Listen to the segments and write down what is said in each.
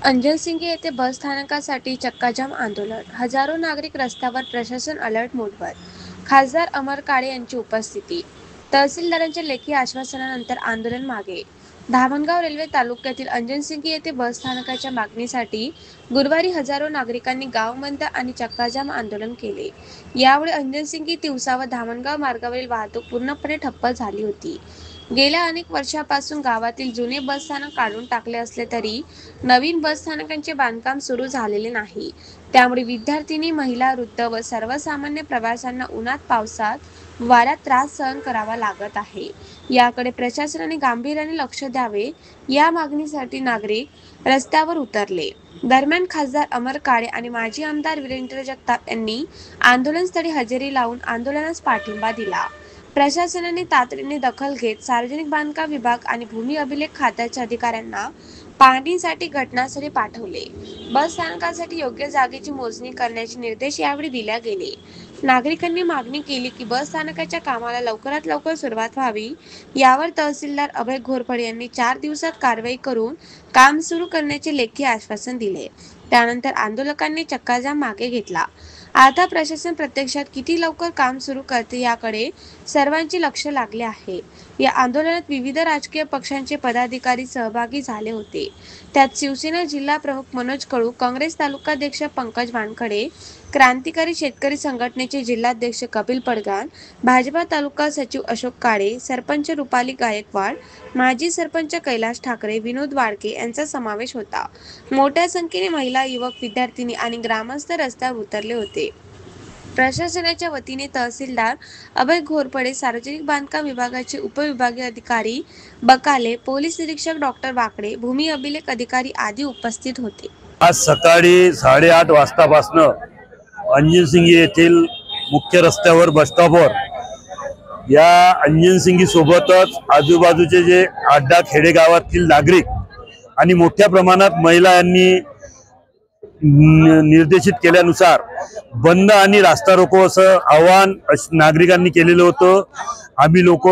अंजन सिंगी येथे बस स्थानकासाठी चक्काजाम आंदोलन, हजारो नागरिक रस्त्यावर, प्रशासन अलर्ट मोडवर. खासदार अमर काळे यांची उपस्थिती. तहसीलदारांच्या लेखी आश्वासनानंतर आंदोलन मागे. धामणगाव रेल्वे तालुक्यातील अंजन सिंगी येथे बस स्थानकाच्या मागणीसाठी गुरुवारी हजारो नागरिकांनी गाव बंद आणि चक्काजाम आंदोलन केले. यावेळी अंजन सिंगी तिवसा व धामणगाव मार्गावरील वाहतूक पूर्णपणे ठप्प झाली होती. गेल्या अनेक वर्षापासून गावातील जुने बसस्थानक काढून टाकले असले तरी नवीन बसस्थानकांचे बांधकाम सुरू झालेले नाही. त्यामुळे विद्यार्थिनी, महिला, वृद्ध व सर्वसामान्य प्रवाशांना उन्हात पावसात वाऱ्यात त्रास सहन करावा लागत आहे. याकडे प्रशासनाने गांभीर्याने लक्ष द्यावे, या मागणीसाठी नागरिक रस्त्यावर उतरले. दरम्यान खासदार अमर काळे आणि माजी आमदार वीरेंद्र जगताप यांनी आंदोलनस्थळी हजेरी लावून आंदोलनास पाठिंबा दिला. प्रशासनाने तातडीने दखल घेत सार्वजनिक बांधकाम विभाग आणि भूमी अभिलेख खात्याच्या अधिकाऱ्यांना पाहणीसाठी घटनास्थळी पाठवले. बस स्थानकासाठी योग्य जागेची मोजणी करण्याचे निर्देश यावेळी दिले गेले. नागरिकांनी मागणी केली की बस स्थानकाच्या कामाला लवकरात लवकर सुरुवात व्हावी. यावर तहसीलदार अभय घोरपडे यांनी 4 दिवसात कारवाई करून काम सुरू करण्याचे लेखी आश्वासन दिले. त्यानंतर आंदोलकांनी चक्काजाम मागे घेतला. आता प्रशासन प्रत्यक्षात किती लवकर काम सुरू करते याकडे सर्वांचे लक्ष लागले आहे. या आंदोलनात विविध राजकीय पक्षांचे पदाधिकारी सहभागी झाले होते. त्यात शिवसेना जिल्हा प्रमुख मनोज कडू, काँग्रेस तालुकाध्यक्ष पंकज वानखडे, क्रांतिकारी शेतकरी संघटनेचे जिल्हाध्यक्ष कपिल पडगाण, भाजपा तालुका सचिव अशोक काळे, सरपंच रुपाली गायकवाड, माजी सरपंच कैलास ठाकरे, विनोद वाडके यांचा समावेश होता. मोठ्या संख्येने महिला, युवक, विद्यार्थिनी आणि ग्रामस्थ रस्त्यावर उतरले होते. प्रशासनाच्या वतीने तहसीलदार अभय घोरपडे, सार्वजनिक बांधकाम विभागाचे उपविभागीय अधिकारी बकाले, पोलीस निरीक्षक डॉक्टर वाकडे, भूमी अभिलेख अधिकारी आदी उपस्थित होते. आज सकाळी 8:30 वाजतापासून अंजन सिंगी येथील मुख्य रस्त्यावर बस स्टॉपवर या अंजन सिंगी सोबतच आजूबाजूचे जे 8-10 खेडेगावातील नागरिक आणि मोठ्या प्रमाणात महिला यांनी निर्देशित केल्यानुसार बंद आणि रास्ता रोको असं आवाहन नागरिकांनी केलेलं होतं. आम्ही लोक,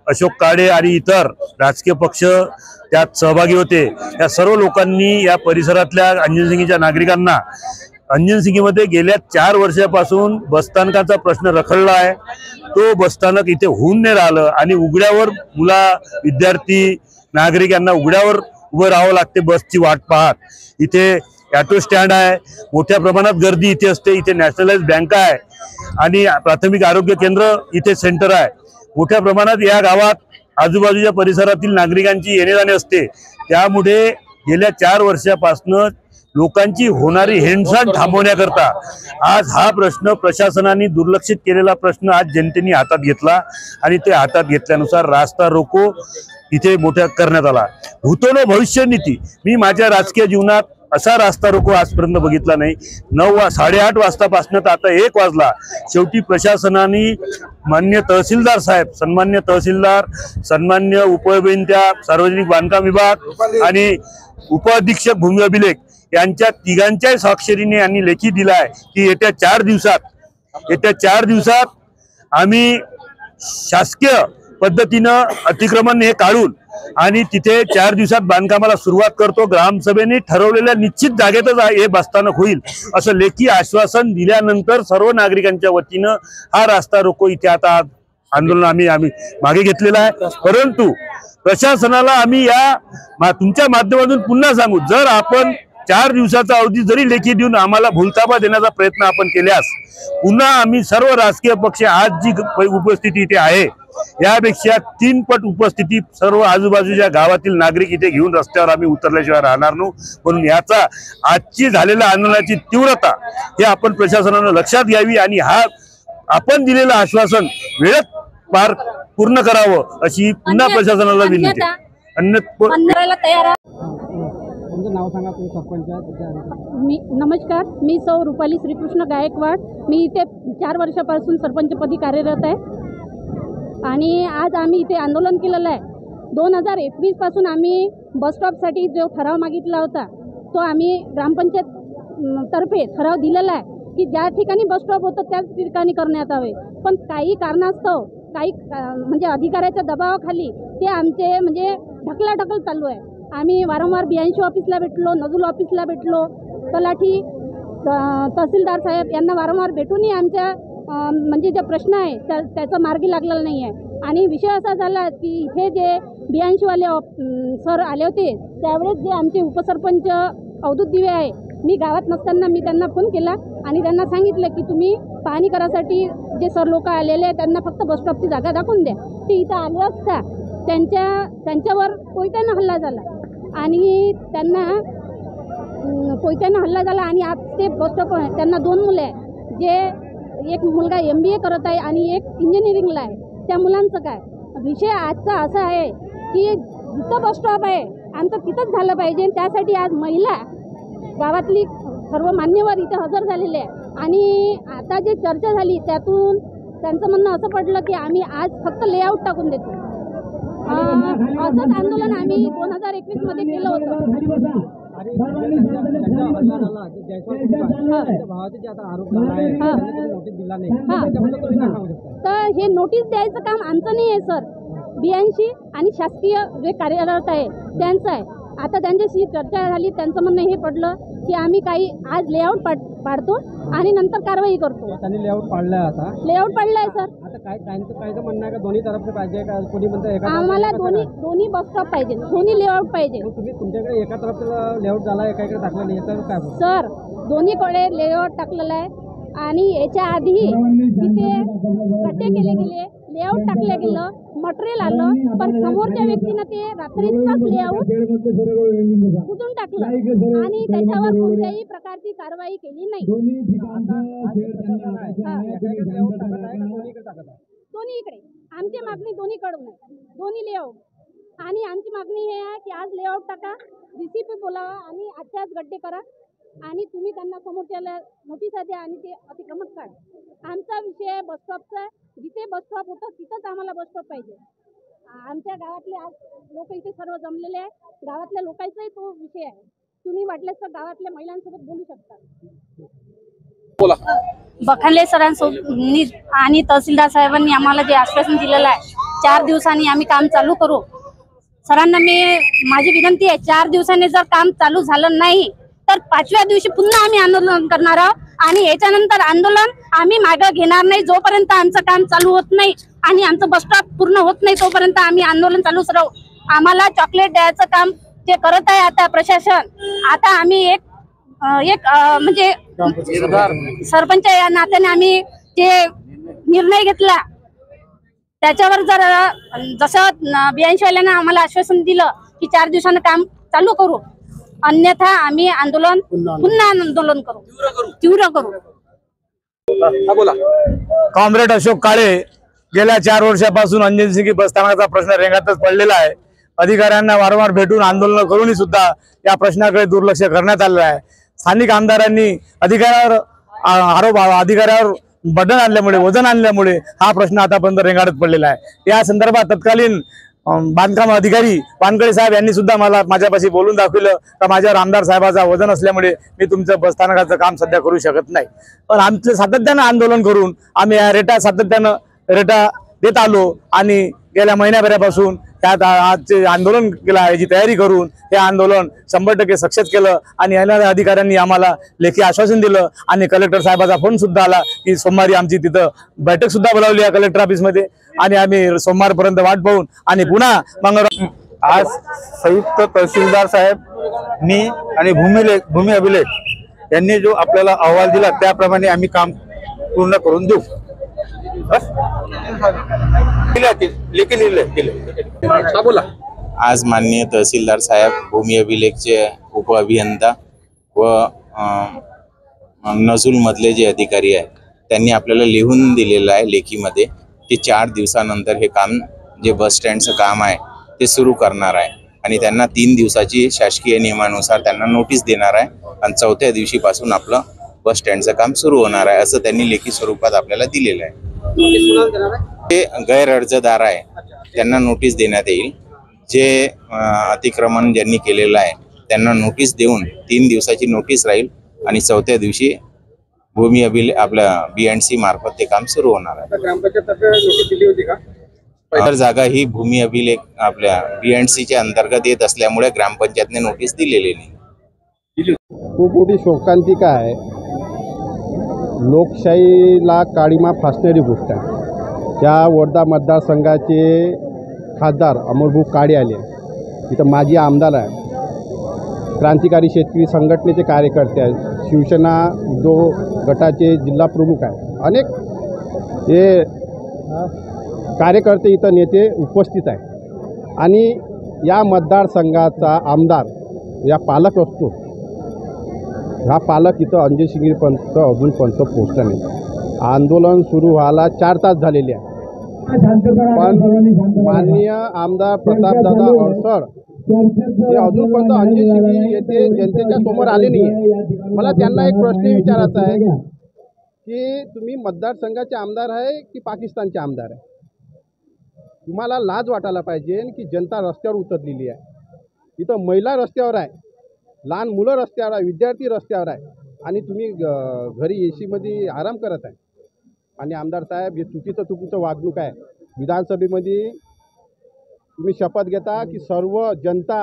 अशोक काळे आणि इतर राजकीय पक्ष त्यात सहभागी होते. या सर्व लोकांनी या परिसरातल्या अंजन सिंगीच्या नागरिकांना अंजन सिंगीमध्ये गेल्या 4 वर्षापासून बसस्थानकाचा प्रश्न रखडला आहे. तो बसस्थानक इथे होऊन नाही राहिलं आणि उघड्यावर विद्यार्थी नागरिक यांना उघड्यावर उभं राहावं लागते बसची वाट पाहत. इथे ऑटो स्टँड आहे, मोठ्या प्रमाणात गर्दी इथे असते. इथे नॅशनलाइज बँक आहे आणि प्राथमिक आरोग्य केंद्र इथे सेंटर आहे. मोठ्या प्रमाणात या गावात आजूबाजूच्या परिसरातील नागरिकांची येणे जाणे असते. त्यामुळे गेल्या 4 वर्षापासून लोकांची होणारी हेळसांड थांबवण्याकरता आज हा प्रश्न प्रशासनाने दुर्लक्षित केलेला प्रश्न आज जनतेने हातात घेतला आणि ते हातात घेतल्यानुसार रास्ता रोको इथे मोठ्या करण्यात आला. भूतोनो भविष्य नीती, मी माझ्या राजकीय जीवनात असा रास्ता रोको आजपर्यंत बघितला नाही. 8:30 वाजतापासून तर आता 1 वाजला. शेवटी प्रशासनाने मान्य तहसीलदार साहेब, सन्मान्य तहसीलदार, सन्मान्य उपअभियंता सार्वजनिक बांधकाम विभाग आणि उपअधीक्षक भूमी अभिलेख यांच्या तिघांच्याही स्वाक्षरीने यांनी लेखी दिला आहे की येत्या 4 दिवसात आम्ही शासकीय पद्धतीनं अतिक्रमण हे काढून आणि तिथे 4 दिवसात बांधकामाला सुरुवात करतो. ग्रामसभेने ठरवलेल्या निश्चित जागेतच हे बसस्थानक होईल असं लेखी आश्वासन दिल्यानंतर सर्व नागरिकांच्या वतीनं हा रास्ता रोको इथे आता आंदोलन आम्ही मागे घेतलेला आहे. परंतु प्रशासनाला आम्ही या तुमच्या माध्यमातून पुन्हा सांगू, जर आपण 4 दिवसाचा अवधी जरी लेखी देऊन आम्हाला भूलताबा देण्याचा प्रयत्न आपण केल्यास पुन्हा आम्ही सर्व राजकीय पक्ष आज जी उपस्थिती इथे आहे यापेक्षा 3 पट उपस्थिती सर्व आजूबाजूच्या गावातील नागरिक इथे घेऊन रस्त्यावर आम्ही उतरल्याशिवाय राहणार नाही. म्हणून याचा आजची झालेल्या आंदोलनाची तीव्रता हे आपण प्रशासनानं लक्षात घ्यावी आणि हा आपण दिलेलं आश्वासन वेळेत पूर्ण करावं अशी पुन्हा प्रशासनाला विनंती आहे. नमस्कार, मी सौ रुपाली श्रीकृष्ण गायकवाड. मी इथे 4 वर्षापासून सरपंचपदी कार्यरत आहे आणि आज आम्ही इथे आंदोलन केलेलं आहे. 2021 पासून आम्ही बसस्टॉपसाठी जो ठराव मागितला होता तो आम्ही ग्रामपंचायत तर्फे ठराव दिलेला आहे की ज्या ठिकाणी बसस्टॉप होतं त्याच ठिकाणी करण्यात यावे. पण काही कारणास्तव काही म्हणजे अधिकाऱ्याच्या दबावाखाली ते आमचे म्हणजे ढकलाढकल चालू आहे. आम्ही वारंवार BNC ऑफिसला भेटलो, नजूल ऑफिसला भेटलो, तलाठी तहसीलदार साहेब यांना वारंवार भेटूनही आमच्या म्हणजे जे प्रश्न आहे त्याचा मार्गी लागलेला नाही आहे. आणि विषय असा झाला की इथे जे BNC वाले सर आले होते त्यावेळेस जे आमचे उपसरपंच अवधूत दिवे आहे, मी गावात नसताना मी त्यांना फोन केला आणि त्यांना सांगितलं की तुम्ही पाहणी करायसाठी जे सर लोक आलेले आहेत त्यांना फक्त बसस्टॉपची जागा दाखवून द्या. ते इथं आले असता त्यांच्यावर कोयत्यानं हल्ला झाला आणि कोयत्यानं हल्ला झाला आणि आज ते बसस्टॉप त्यांना 2 मुलं आहे, जे एक मुलगा MBA करत आहे आणि एक इंजिनिअरिंगला आहे. त्या मुलांचं काय विषय आजचा असा आहे की जिथं बसस्टॉप आहे आमचं तिथंच झालं पाहिजे. त्यासाठी आज महिला गावातली सर्व मान्यवर इथे हजर झालेले आहे आणि आता जे चर्चा झाली त्यातून त्यांचं म्हणणं असं पडलं की आम्ही आज फक्त लेआउट टाकून देतो. असंच आंदोलन आम्ही 2021 मध्ये केलं होतं. तर हे नोटीस द्यायचं काम आमचं नाही आहे सर, BNC आणि शासकीय जे कार्यरत आहे त्यांचं आहे. आता त्यांच्याशी चर्चा झाली, त्यांचं म्हणणं हे पडलं की आम्ही काही आज लेआउट पाडतो आणि नंतर कारवाई करतो. त्यांनी लेआउट पाडलाय, आता लेआउट पाडलाय सर. आता काय त्यांचं म्हणणं आहे का दोन्ही तरफचे पाहिजे का कोणी म्हणतं एका? आम्हाला दोन्ही बस स्टॉप पाहिजे, दोन्ही लेआउट पाहिजे. तुम्ही तुमच्याकडे एका तरफचं लेआउट झाला एकाकडे टाकला नाही तर काय सर? दोन्हीकडे लेआउट टाकलेलं आहे आणि याच्या आधीही तिथे गड्डे केले गेले, लेआउट टाकलं गेलं, मटेरियल आलं, पण समोरच्या व्यक्तीनं ते रात्रीचाच लेआउट कुठून टाकलं आणि त्याच्यावर कोणत्याही प्रकारची कारवाई केली नाही. दोन्हीकडे आमची मागणी दोन्हीकडून आहे, दोन्ही लेआउट. आणि आमची मागणी हे आहे की आज लेआउट टाका, DCP बोलावा आणि आजच्याच गड्डे करा आणि तुम्ही त्यांना समोरच्याला नोटिसा द्या आणि ते अतिक्रमण काढा. आमचा विषय आहे बसस्टॉपचा. जिथे बसस्टॉप होतं तिथंच आम्हाला बसस्टॉप पाहिजे. आमच्या गावातले आज लोक इथे सर्व जमलेले आहे, गावातल्या लोकांचाही तो विषय आहे. तुम्ही वाटल्यास तर गावातल्या महिलांसोबत बोलू शकता. बखाले सरांसोबत आणि तहसीलदार साहेबांनी आम्हाला जे आश्वासन दिलेलं आहे 4 दिवसांनी आम्ही काम चालू करू. सरांना माझी विनंती आहे, 4 दिवसांनी जर काम चालू झालं नाही तर 5व्या दिवशी पुन्हा आम्ही आंदोलन करणार आहोत आणि याच्यानंतर आंदोलन आम्ही मागे घेणार नाही जोपर्यंत आमचं काम चालू होत नाही आणि आमचं बसस्टॉप पूर्ण होत नाही तोपर्यंत आम्ही आंदोलन चालूच राहू. आम्हाला चॉकलेट द्यायचं काम जे करत आहे आता प्रशासन, आता आम्ही एक म्हणजे सरपंच या नात्याने आम्ही जे निर्णय घेतला त्याच्यावर जर जसं BNC वाल्यांना आम्हाला आश्वासन दिलं की 4 दिवसानं काम चालू करू, अन्यथा आम्ही आंदोलन पुन्हा आंदोलन करू, तीव्र करू. बोला. कॉम्रेड अशोक काळे गेल्या 4 वर्षापासून अंजनसिंगी बसस्थानकाचा प्रश्न रेंगातच पडलेला आहे. अधिकाऱ्यांना वारंवार भेटून आंदोलन करूनही सुद्धा या प्रश्नाकडे दुर्लक्ष करण्यात आलेलं आहे. स्थानिक आमदारांनी अधिकाऱ्यावर बटन आणल्यामुळे, वजन आणल्यामुळे हा प्रश्न आतापर्यंत रेंगाळत पडलेला आहे. या संदर्भात तत्कालीन बांधकाम अधिकारी वानकडे साहेब यांनी सुद्धा माझ्यापाशी बोलून दाखवलं का माझ्यावर आमदार साहेबाचा वजन असल्यामुळे मी तुमचं बसस्थानकाचं काम सध्या करू शकत नाही. पण आमचं सातत्यानं आंदोलन करून आम्ही या सातत्यानं रेटा देत आलो आणि गेल्या महिन्याभरापासून त्यात आजचे आंदोलन केलं, याची तयारी करून हे आंदोलन 100% सक्सेस केलं. आणि येणाऱ्या अधिकाऱ्यांनी आम्हाला लेखी आश्वासन दिलं आणि कलेक्टर साहेबाचा फोन सुद्धा आला की सोमवारी आमची तिथं बैठक सुद्धा बोलावली आहे कलेक्टर ऑफिसमध्ये आणि आम्ही सोमवारपर्यंत वाट पाहून आणि पुन्हा मंगळवार. आज संयुक्त तहसीलदार साहेब मी आणि भूमी अभिलेख यांनी जो आपल्याला अहवाल दिला त्याप्रमाणे आम्ही काम पूर्ण करून देऊ. बोला. आज माननीय तहसीलदार साहेब, भूमी अभिलेखचे उप अभियंता व नजूल मधले जे अधिकारी आहेत त्यांनी आपल्याला लिहून दिलेलं आहे लेखीमध्ये की 4 दिवसानंतर हे काम जे बस स्टँडचं काम आहे ते सुरू करणार आहे आणि त्यांना 3 दिवसाची शासकीय नियमानुसार त्यांना नोटीस देणार आहे आणि 4थ्या दिवशीपासून आपलं बस स्टँडचं काम सुरू होणार आहे असं त्यांनी लेखी स्वरूपात आपल्याला दिलेलं आहे. जे गैर अर्जदार आहे त्यांना नोटीस देण्यात येईल. जे अतिक्रमण ज्यांनी केलेलं आहे त्यांना नोटीस देऊन 3 दिवसाची नोटीस राहील आणि 4थ्या दिवशी भूमी आपल्या BNC मार्फत ते काम सुरू होणार आहे. ग्रामपंचायत नोटीस दिली होती का तर जागा ही भूमी अभिलेख आपल्या BNCच्या अंतर्गत येत असल्यामुळे ग्रामपंचायतने नोटीस दिलेली नाही. खूप मोठी शोकांतिका आहे. लोकशाहीला काळीमा फासणारी गोष्ट आहे. त्या वर्धा मतदारसंघाचे खासदार अमरभाऊ काळे आले. इथं माजी आमदार आहे, क्रांतिकारी शेतकरी संघटनेचे कार्यकर्ते आहेत, शिवसेना उद्धव गटाचे जिल्हा प्रमुख आहेत, अनेक हे कार्यकर्ते इथं नेते उपस्थित आहे. आणि या मतदारसंघाचा आमदार या पालक असतो. हा पालक इथं अंजय शिंगेपर्यंत अजूनपर्यंत पोहोचला नाही. आंदोलन सुरू व्हायला 4 तास झालेले आहे, पण माननीय आमदार प्रतापदादा अडसड हे अजूनपर्यंत अंजय शिंगे येथे जनतेच्या समोर आले नाही आहे. मला त्यांना एक प्रश्न विचारायचा आहे की तुम्ही मतदारसंघाचे आमदार आहे की पाकिस्तानचे आमदार आहे? तुम्हाला लाज वाटायला पाहिजे की जनता रस्त्यावर उतरलेली आहे. इथं महिला रस्त्यावर आहे, लहान मुलं रस्त्यावर आहे, विद्यार्थी रस्त्यावर आहे, आणि तुम्ही घरी AC मध्ये आराम करत आहे. आणि आमदार साहेब, हे चुकीचं वागणूक आहे. विधानसभेमध्ये तुम्ही शपथ घेता की सर्व जनता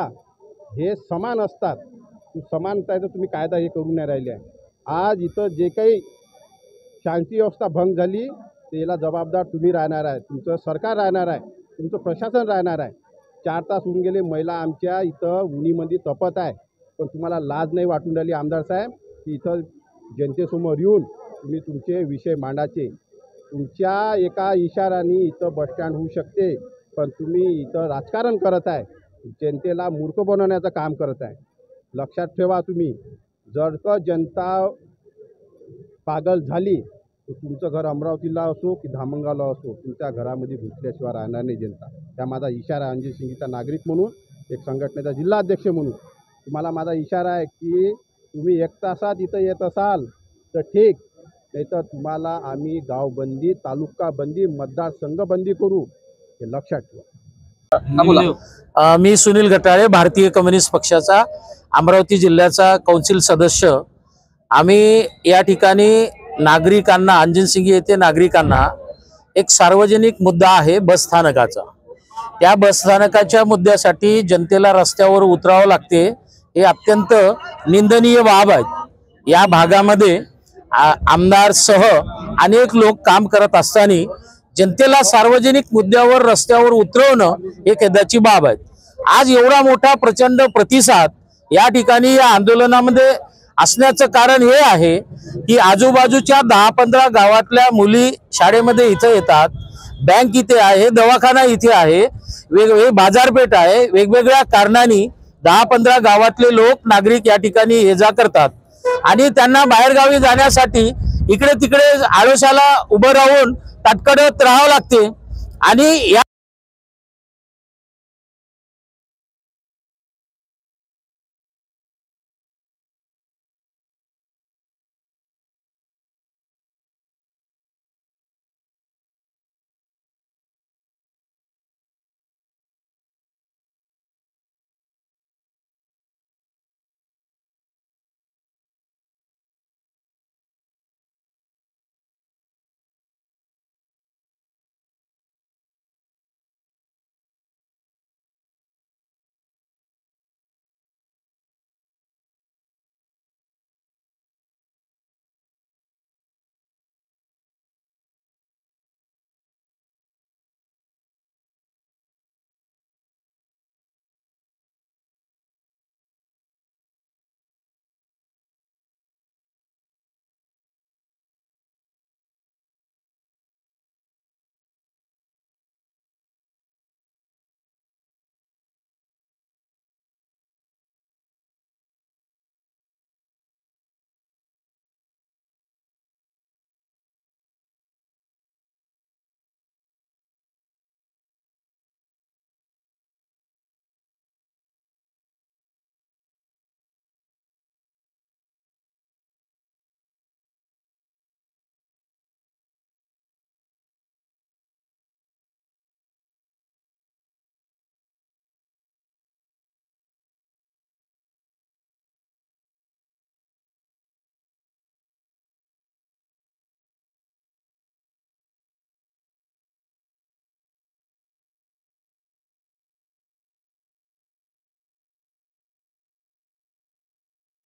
हे समान असतात. समानतेचा तुम्ही कायदा हे करून नाही राहिले आहे. आज इथं जे काही शांती व्यवस्था भंग झाली त्याला जबाबदार तुम्ही राहणार आहे, तुमचं सरकार राहणार आहे, तुमचं प्रशासन राहणार आहे. 4 तास होऊन गेले, महिला आमच्या इथं उन्हीमध्ये तपत आहे, पण तुम्हाला लाज नाही वाटून राहिली आमदार साहेब की इथं जनतेसमोर येऊन तुम्ही तुमचे विषय मांडायचे. तुमच्या एका इशाराने इथं बसस्टँड होऊ शकते, पण तुम्ही इथं राजकारण करत आहे, जनतेला मूर्ख बनवण्याचं काम करत आहे. लक्षात ठेवा, तुम्ही जर का जनता पागल झाली तर तुमचं घर अमरावतीला असो की धामणगावला असो, तुमच्या घरामध्ये घुसल्याशिवाय राहणार नाही जनता. त्या माझा इशारा अंजय शिंगेचा नागरिक म्हणून, एक संघटनेचा जिल्हाध्यक्ष म्हणून तुम्हाला माझा इशारा आहे की तुम्ही 1 तासात इथं येत असाल तर ठीक, नाही तर तुम्हाला आम्ही गावबंदी, तालुकाबंदी, मतदारसंघबंदी करू, हे लक्षात ठेवा. मी सुनील गटाळे, भारतीय कम्युनिस्ट पक्षाचा अमरावती जिल्ह्याचा कौन्सिल सदस्य. आम्ही या ठिकाणी नागरिकांना, अंजनसिंगी येथे नागरिकांना एक सार्वजनिक मुद्दा आहे बसस्थानकाचा. त्या बसस्थानकाच्या मुद्द्यासाठी जनतेला रस्त्यावर उतरावं लागते, हे अत्यंत निंदनीय बाब आहे. या भागामध्ये आमदार सह अनेक लोक काम करत असताना जनतेला सार्वजनिक मुद्द्यावर रस्त्यावर उतरवणं हे खेदाची बाब आहे. आज एवढा मोठा प्रचंड प्रतिसाद या ठिकाणी या आंदोलनामध्ये असण्याचं कारण हे आहे की आजूबाजूच्या 10-15 गावातल्या मुली शाळेमध्ये इथं येतात, बँक इथे आहे, दवाखाना इथे आहे, वेगवेगळे बाजारपेठ आहे. वेगवेगळ्या कारणांनी 10-15 गावातले लोक, नागरिक या ठिकाणी ये जा करतात आणि त्यांना बाहेरगावी जाण्यासाठी इकडे तिकडे आडोशाला उभं राहून ताटकळत राहावं लागते. आणि या